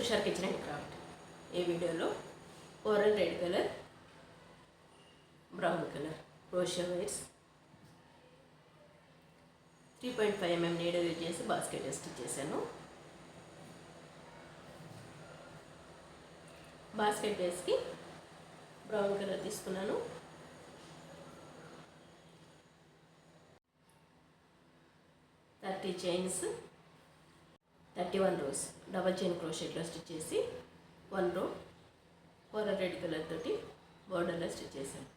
Husharu kitchen and craft. ఈ వీడియోలో coral red colour, brown colour క్రోషియా వైర్స్ 3.5 mm నీడల్ యూజ్ చేసి basket stitch చేశాను. బాస్కెట్ బేస్కి బ్రౌన్ కలర్ తీసుకున్నాను. చైన్స్ 31 రోస్ డబల్ చైన్ క్రోషెట్లో స్టిచ్ చేసి 1 రో కోరల్ రెడ్ కలర్ తోటి బోర్డర్లో స్టిచ్ చేశాను.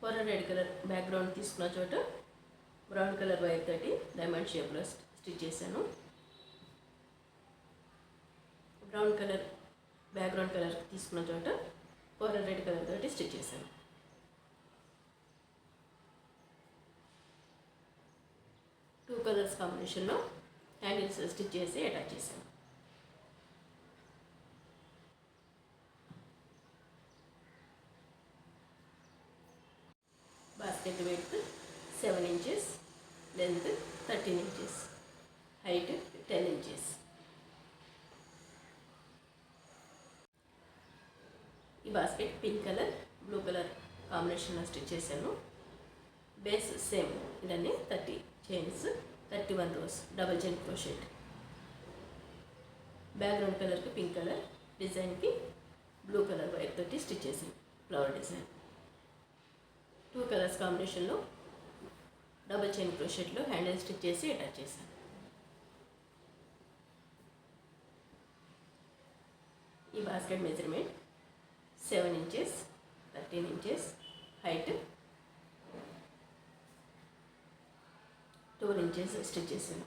కోరల్ రెడ్ కలర్ బ్యాక్గ్రౌండ్ తీసుకున్న చోట బ్రౌన్ కలర్ వైర్ తోటి డైమండ్ షేప్లో స్టిచ్ చేశాను. బ్రౌన్ కలర్ బ్యాక్గ్రౌండ్ కలర్ తీసుకున్న చోట కోరల్ రెడ్ కలర్ తోటి స్టిచ్ చేశాను. టూ కలర్స్ కాంబినేషన్లో హ్యాండిల్స్ స్టిచ్ చేసి అటాచ్ చేశాను. Basket width 7 inches, length 13 inches, height 10 inches. ఈ basket pink colour, blue colour కాంబినేషన్లో స్టిచ్ చేశాను. బేస్ సేమ్ ఇదన్నీ 30 chains, 31 rows double chain crochet. Background కలర్కి పింక్ కలర్, డిజైన్కి బ్లూ కలర్ వైర్ తోటి స్టిచ్ చేసాను ఫ్లవర్ డిజైన్. 2 కలర్స్ కాంబినేషన్లో డబల్ చైన్ క్రోషెట్లో హ్యాండిల్ స్టిచ్ చేసి అటాచ్ చేశాను. ఈ basket measurement 7 inches, 13 inches, height 12 inches stitch చేశాను.